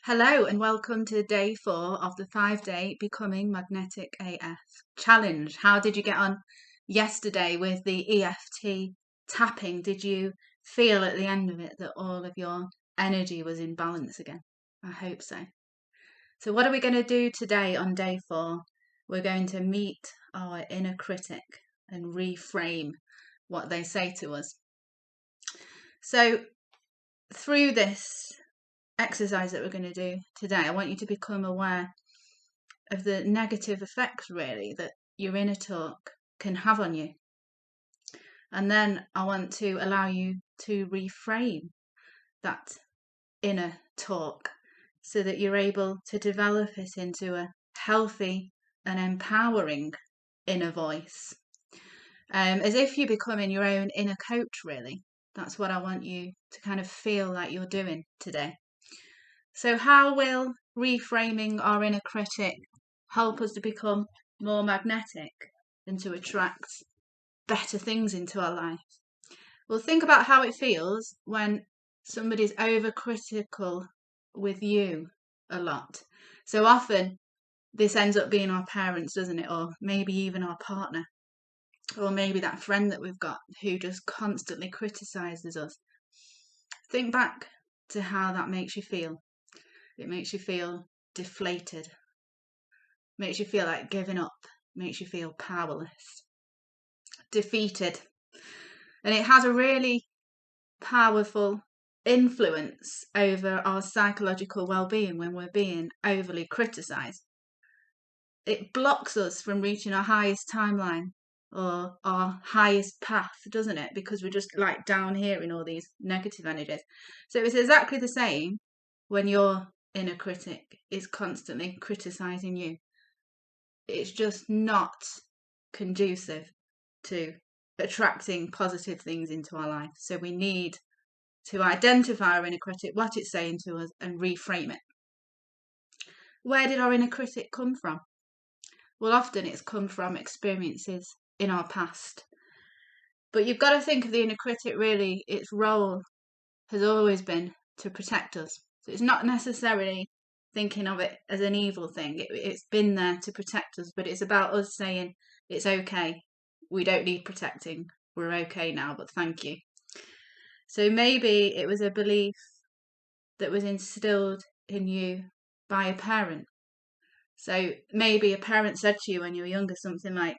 Hello and welcome to day 4 of the 5-day Becoming Magnetic AF challenge. How did you get on yesterday with the EFT tapping? Did you feel at the end of it that all of your energy was in balance again? I hope so. So what are we going to do today on day 4? We're going to meet our inner critic and reframe what they say to us. So through this exercise that we're going to do today, I want you to become aware of the negative effects really that your inner talk can have on you. And then I want to allow you to reframe that inner talk so that you're able to develop it into a healthy and empowering inner voice. As if you're becoming your own inner coach, really. That's what I want you to kind of feel like you're doing today. So how will reframing our inner critic help us to become more magnetic and to attract better things into our life? Well, think about how it feels when somebody's overcritical with you a lot. So often this ends up being our parents, doesn't it? Or maybe even our partner. Or maybe that friend that we've got who just constantly criticises us. Think back to how that makes you feel. It makes you feel deflated, makes you feel like giving up, makes you feel powerless, defeated. And it has a really powerful influence over our psychological well-being when we're being overly criticised. It blocks us from reaching our highest timeline or our highest path, doesn't it? Because we're just like down here in all these negative energies. So it's exactly the same when your inner critic is constantly criticising you. It's just not conducive to attracting positive things into our life. So we need to identify our inner critic, what it's saying to us, and reframe it. Where did our inner critic come from? Well, often it's come from experiences in our past. But you've got to think of the inner critic really, its role has always been to protect us. So it's not necessarily thinking of it as an evil thing. It's been there to protect us, but it's about us saying, it's okay. We don't need protecting. We're okay now, but thank you. So maybe it was a belief that was instilled in you by a parent. So maybe a parent said to you when you were younger something like,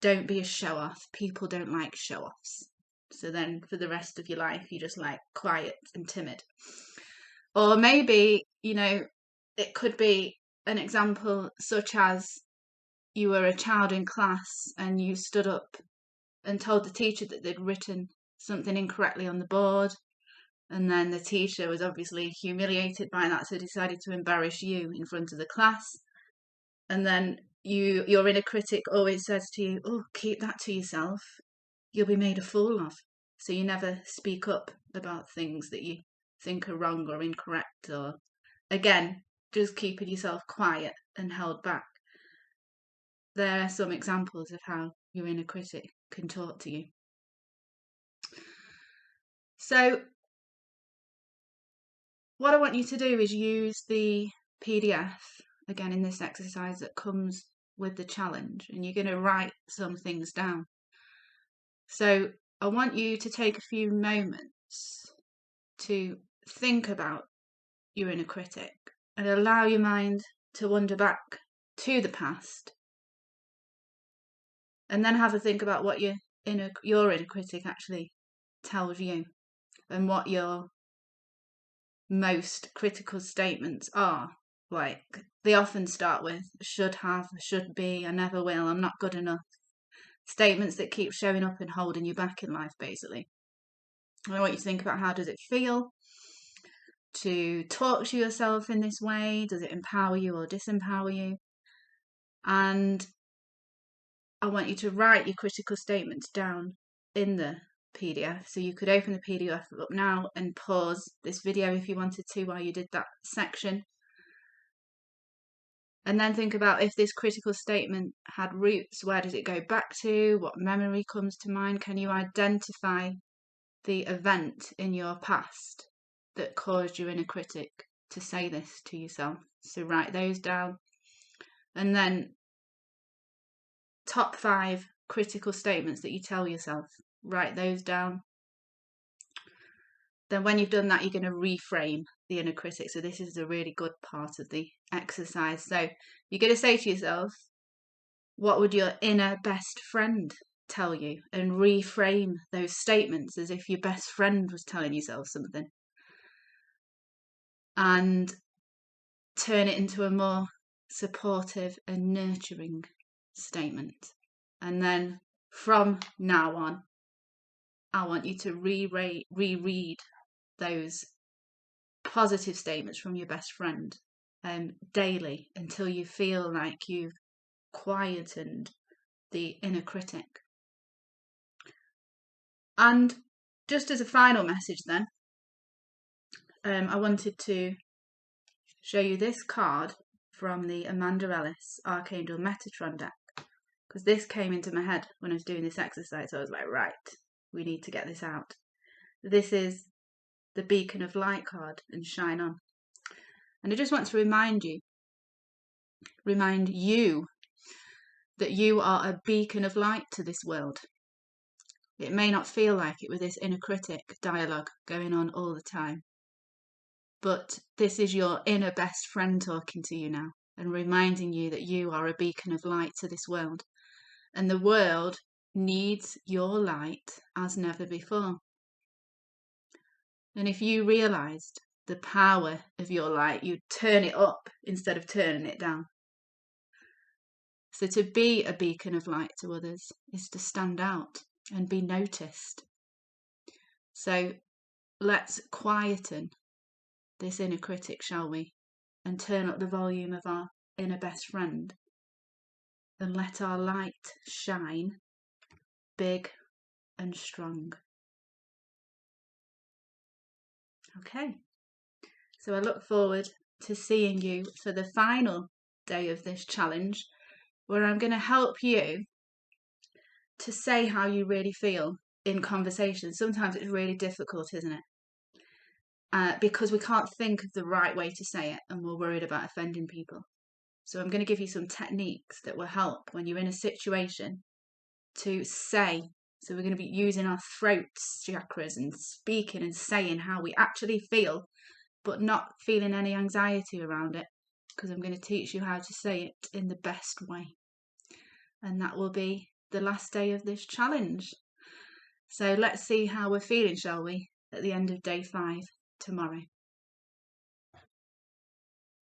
don't be a show-off. People don't like show-offs. So then for the rest of your life, you're just like quiet and timid. Or maybe, it could be an example such as you were a child in class and you stood up and told the teacher that they'd written something incorrectly on the board. And then the teacher was obviously humiliated by that, so decided to embarrass you in front of the class. And then your inner critic always says to you, oh, keep that to yourself. You'll be made a fool of. So you never speak up about things that you think are wrong or incorrect, or again, just keeping yourself quiet and held back. There are some examples of how your inner critic can talk to you. So what I want you to do is use the PDF, again in this exercise that comes with the challenge, and you're going to write some things down. So I want you to take a few moments to think about your inner critic and allow your mind to wander back to the past, and then have a think about what your inner critic actually tells you and what your most critical statements are. Like, they often start with should have, should be, I never will, I'm not good enough. Statements that keep showing up and holding you back in life, basically. I want you to think about, how does it feel to talk to yourself in this way? Does it empower you or disempower you? And I want you to write your critical statements down in the PDF. So you could open the PDF up now and pause this video if you wanted to while you did that section. And then think about, if this critical statement had roots, where does it go back to? What memory comes to mind? Can you identify the event in your past that caused your inner critic to say this to yourself. So write those down. And then top 5 critical statements that you tell yourself. Write those down. Then when you've done that, you're going to reframe the inner critic. So this is a really good part of the exercise. So you're going to say to yourself, what would your inner best friend tell you? And reframe those statements as if your best friend was telling yourself something. And turn it into a more supportive and nurturing statement. And then from now on, I want you to reread those positive statements from your best friend daily until you feel like you've quietened the inner critic. And just as a final message then, I wanted to show you this card from the Amanda Ellis Archangel Metatron deck, because this came into my head when I was doing this exercise. So I was like, right, we need to get this out. This is the Beacon of Light card and Shine On. And I just want to remind you that you are a beacon of light to this world. It may not feel like it with this inner critic dialogue going on all the time, but this is your inner best friend talking to you now and reminding you that you are a beacon of light to this world. And the world needs your light as never before. And if you realised the power of your light, you'd turn it up instead of turning it down. So to be a beacon of light to others is to stand out and be noticed. So let's quieten this inner critic, shall we? And turn up the volume of our inner best friend. And let our light shine big and strong. Okay. So I look forward to seeing you for the final day of this challenge, where I'm going to help you to say how you really feel in conversations. Sometimes it's really difficult, isn't it? Because we can't think of the right way to say it and we're worried about offending people. So I'm going to give you some techniques that will help when you're in a situation to say. So we're going to be using our throat chakras and speaking and saying how we actually feel, but not feeling any anxiety around it, because I'm going to teach you how to say it in the best way. And that will be the last day of this challenge. So let's see how we're feeling, shall we, at the end of day 5 tomorrow.